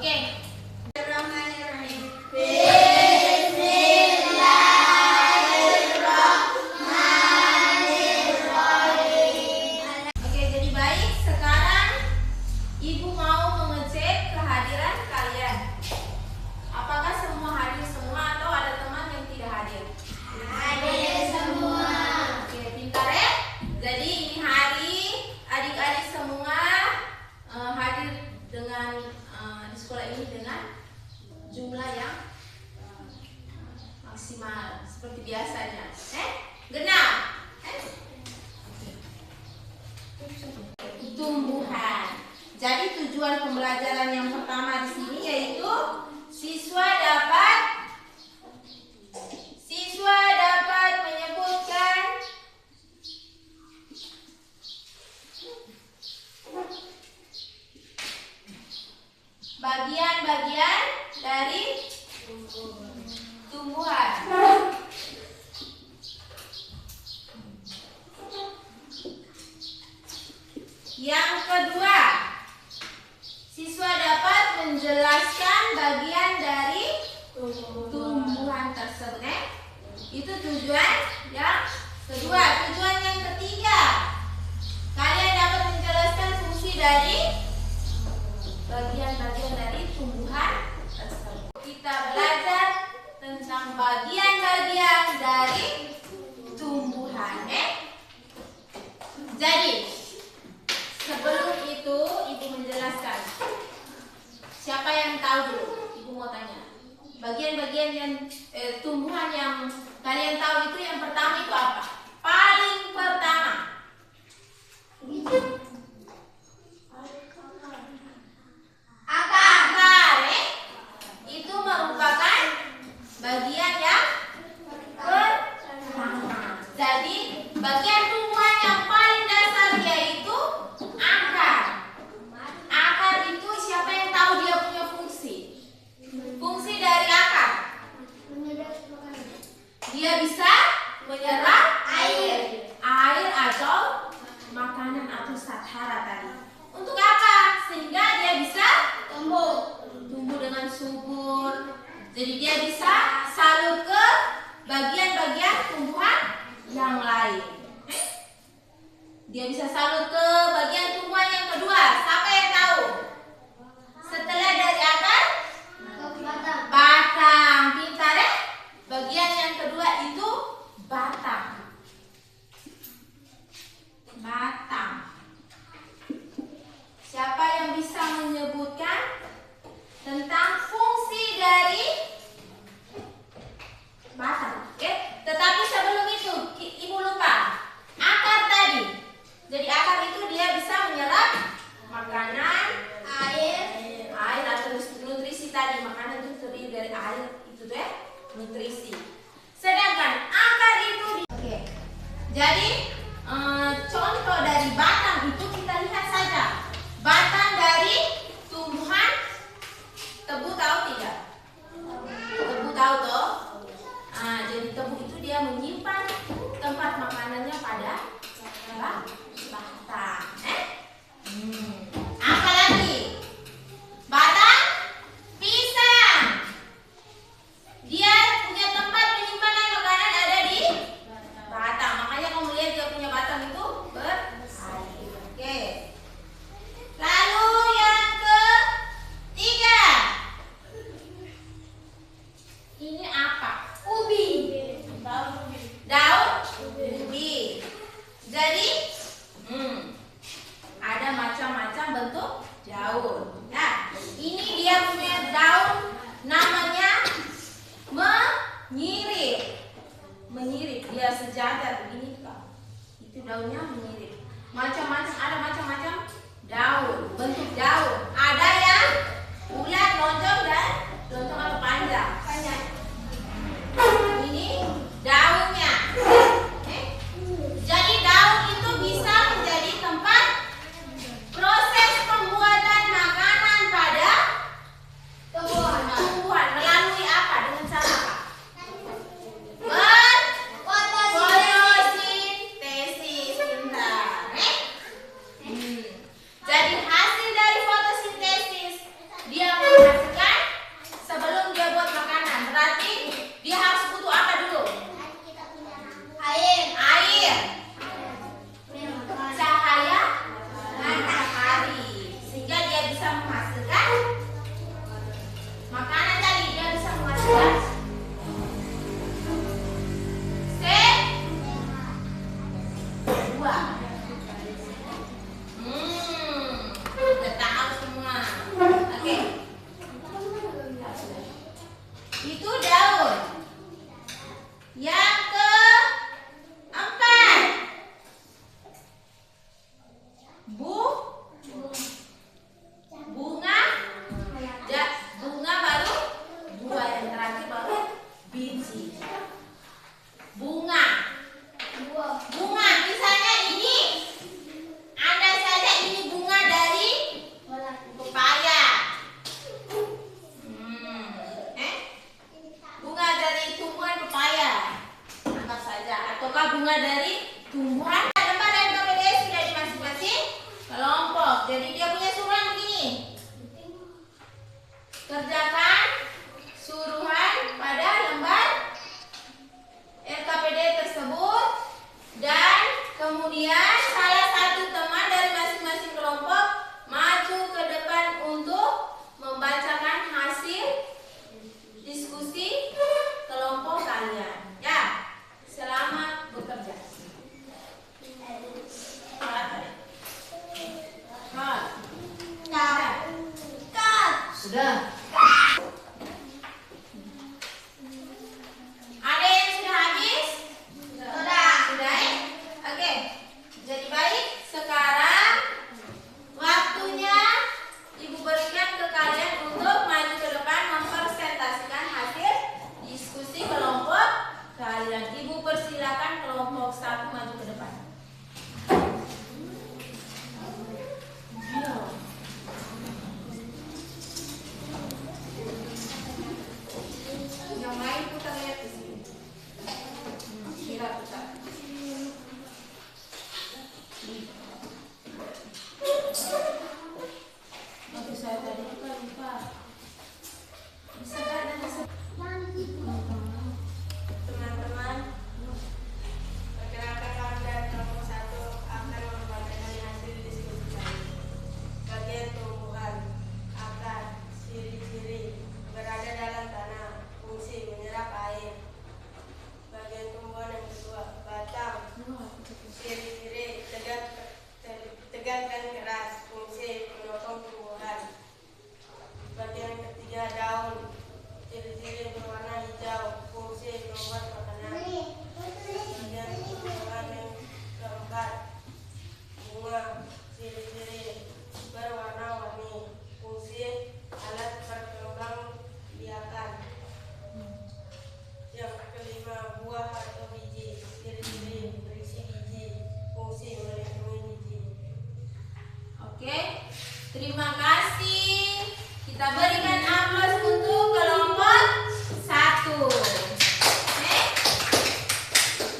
Oke. Bismillahirrahmanirrahim. Oke, jadi baik. Sekarang Ibu mau mengecek kehadiran kalian. Apakah semua hadir semua atau ada teman yang tidak hadir? Hadir semua. Oke, pintar ya. Jadi ini hari adik-adik semua hadir dengan di sekolah ini dengan jumlah yang maksimal seperti biasanya. Genap. Tumbuhan. Jadi tujuan pembelajaran yang pertama di sini yaitu siswa dapat menyebutkan bagian-bagian dari tumbuhan. Yang kedua, siswa dapat menjelaskan bagian dari tumbuhan tersebut. Itu tujuan yang kedua. Tujuan yang ketiga, kalian dapat menjelaskan fungsi dari bagian-bagian dari tumbuhan tersebut. Kita belajar tentang bagian-bagian dari tumbuhan. Jadi sebelum itu Ibu menjelaskan. Siapa yang tahu dulu? Ibu mau tanya. Bagian-bagian yang tumbuhan yang kalian tahu itu yang pertama itu apa? Paling pertama. Akar. Itu merupakan bagian yang pertama. Jadi bagian tumbuhan yang paling dasar yaitu akar. Akar itu siapa yang tahu dia punya fungsi? Fungsi dari akar. Dia bisa menyerap air atau makanan atau sathara tadi. Untuk apa? Sehingga dia bisa tumbuh dengan subur. Jadi dia bisa salur ke bagian-bagian tumbuhan yang lain. Dia bisa salur ke bagian tumbuhan yang kedua. Siapa yang tahu? Setelah dari akar, batang. Pintar ya? Bagian yang kedua itu batang. Siapa yang bisa menyebutkan tentang fungsi dari batang? Tetapi sebelum itu, Ibu lupa akar tadi. Jadi akar itu dia bisa menyerap makanan, air atau nutrisi tadi. Makanan itu terdiri dari air, itu deh nutrisi. Sedangkan akar itu jadi contoh dari batang itu kita lihat saja. Batang dari tumbuhan tebu, tahu tidak? Tebu tahu toh? Jadi tebu itu dia menyimpan tempat makanannya pada batang. Apa lagi? Batang pisang. Dia punya tempat penyimpanan makanan ada di batang. Makanya kamu lihat dia punya batang itu berair. Oke. Lalu yang ketiga. Ini apa? Ubi. Daun ubi. Jadi ada macam-macam bentuk daun. Nah, ini dia punya daun namanya menyirip. Dia sejajar begini Kak. Itu daunnya menyirip. Ada macam-macam daun, bentuk daun. Ada yang bulat, lonjong dan lonjong atau panjang. Ini daunnya. Jadi daun itu bisa menjadi tempat proses pembuatan makanan. Sudah. Ada yang sudah habis? Sudah. Sudah ya? Oke. Jadi baik, sekarang waktunya Ibu berikan ke kalian untuk maju ke depan mempresentasikan hasil diskusi kelompok kalian. Ibu persilakan kelompok 1 maju ke depan. Yang lain putar lihat di sini. Kira putar. Oke, saya tadi lupa. Bisa kan ada teman-teman. Pergerakan dan kelompok 1 akan membacakan hasil diskusi kami. Bagian tumbuhan, akar, ciri-ciri, berada dalam tanah, fungsi menyerap air. Bagian tumbuhan yang kedua, batang, ciri-ciri, tegak dan keras, fungsi menopang tumbuhan. Bagian ketiga, daun, ciri-ciri berwarna hijau, fungsi membuat makanan. Bagian tumbuhan yang keempat, bunga, ciri-ciri berwarna-warni, fungsi alat perkembang biakan. Yang kelima, buah atau biji, ciri-ciri berisi biji, fungsi melindungi biji. Oke, terima kasih. Kita berikan aplaus untuk kelompok 1. Oke,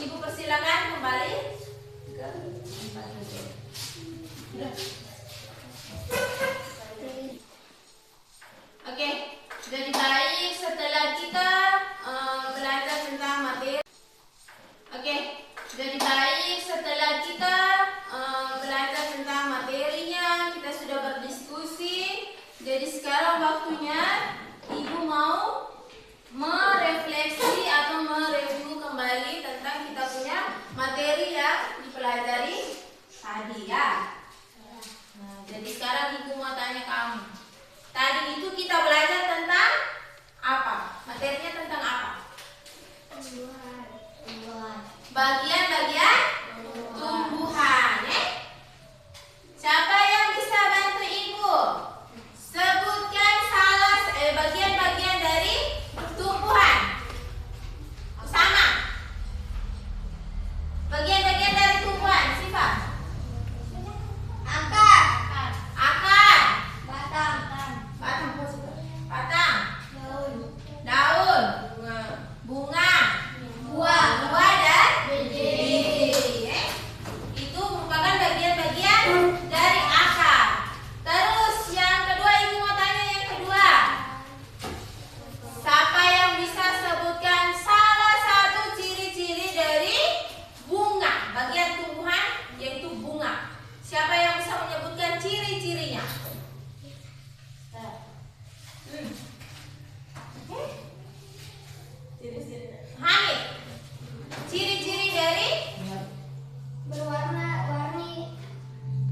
Ibu persilakan kembali ke tempat duduk. Oke, jadi baik setelah kita belajar tentang materi. Oke, jadi baik setelah kita belajar tentang materinya, kita sudah berdiskusi. Jadi sekarang waktunya Ibu mau merefleksi atau mereview kembali tentang kita punya materi yang dipelajari tadi ya. Nah, jadi sekarang Ibu mau tanya kamu. Tadi itu kita belajar tentang apa? Materinya tentang apa? Bagian-bagian tumbuhan, ya? Siapa yang bisa bantu Ibu? Sebutkan bagian-bagian dari tumbuhan. Sama. Bagian-bagian dari tumbuhan, Siva. Akar. Akar. Batang. Batang. Daun. Daun. Bunga. Buah. Buah dan Biji. ya. Itu merupakan bagian-bagian dari akar. Terus yang kedua, Ibu mau tanya yang kedua. Siapa yang bisa sebutkan salah satu ciri-ciri dari bunga? Bagian tumbuhan yaitu bunga. Siapa yang bisa menyebutkan ciri-cirinya? Hamid. Ciri-ciri dari Berwarna-warni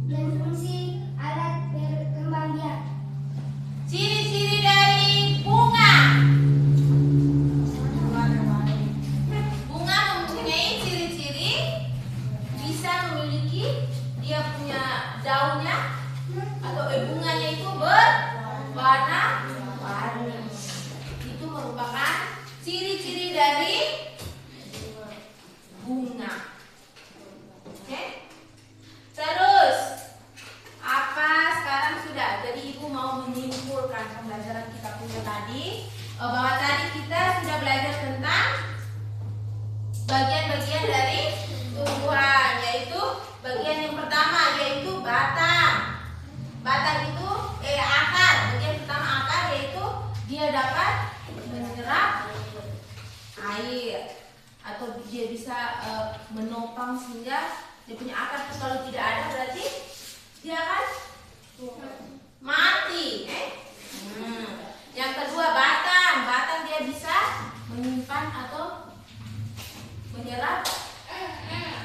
dan fungsi alat berkembang biak. ciri-ciri dari bunga. Bunga mempunyai ciri-ciri bisa memiliki dia punya daunnya atau bunganya itu berwarna-warni. Itu merupakan ciri-ciri dari bunga. Oke? Terus apa sekarang sudah? Jadi Ibu mau menyimpulkan pembelajaran kita punya tadi bahwa tadi kita sudah belajar tentang bagian-bagian dari tumbuhan, yaitu bagian yang pertama yaitu batang. Batang itu akar. Bagian pertama akar yaitu dia dapat menyerap air atau dia bisa menopang sehingga dia punya akar. Kalau tidak ada berarti dia akan mati. Yang kedua batang. Batang dia bisa menyimpan atau menyerap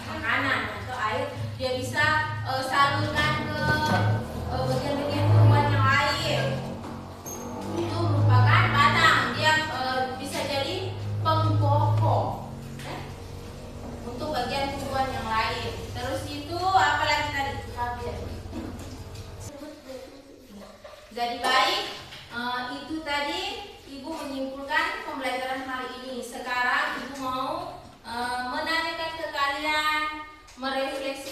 makanan atau air. Dia bisa salurkan ke bagian-bagian tumbuhan yang lain. Jadi baik, itu tadi Ibu menyimpulkan pembelajaran hari ini. Sekarang Ibu mau menanyakan ke kalian, merefleksi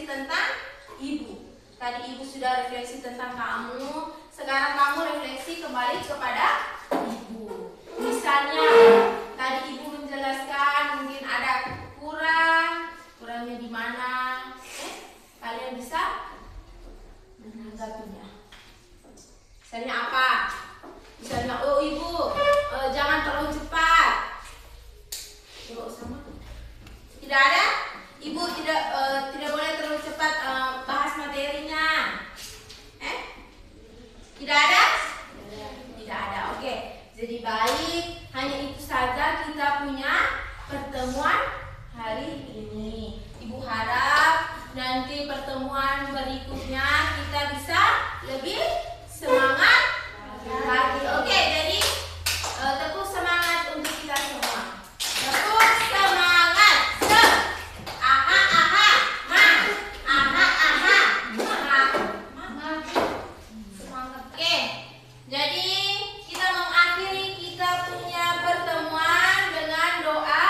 tentang Ibu. Tadi Ibu sudah refleksi tentang kamu, sekarang kamu refleksi kembali kepada Ibu. Misalnya, tadi Ibu menjelaskan mungkin ada kurangnya di mana. Kalian bisa menanggapinya. Misalnya apa? Misalnya, oh Ibu, jangan terlalu cepat. Coba sama. Tidak ada? Ibu tidak boleh terlalu cepat bahas materinya. Tidak ada? Tidak ada. Oke. Jadi baik, hanya itu saja kita punya pertemuan hari ini. Ibu harap nanti pertemuan berikutnya kita bisa lebih semangat lagi. Oke, jadi tepuk semangat untuk kita semua. Tepuk semangat. Aha aha ma. Aha aha ma. Semangat. Oke. Jadi kita mengakhiri kita punya pertemuan dengan doa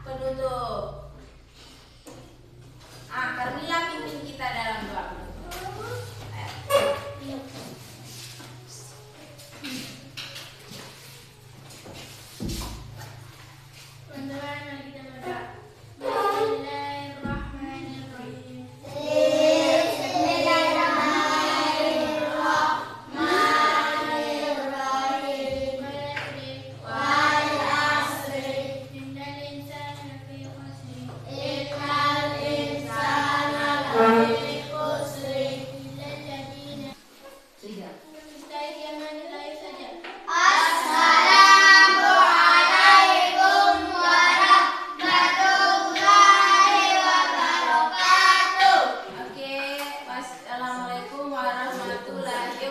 penutup. Carmila pimpin kita dalam doa penutup.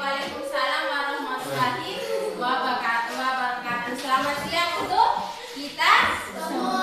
Waalaikumsalam warahmatullahi wabarakatuh. Selamat siang untuk kita semua.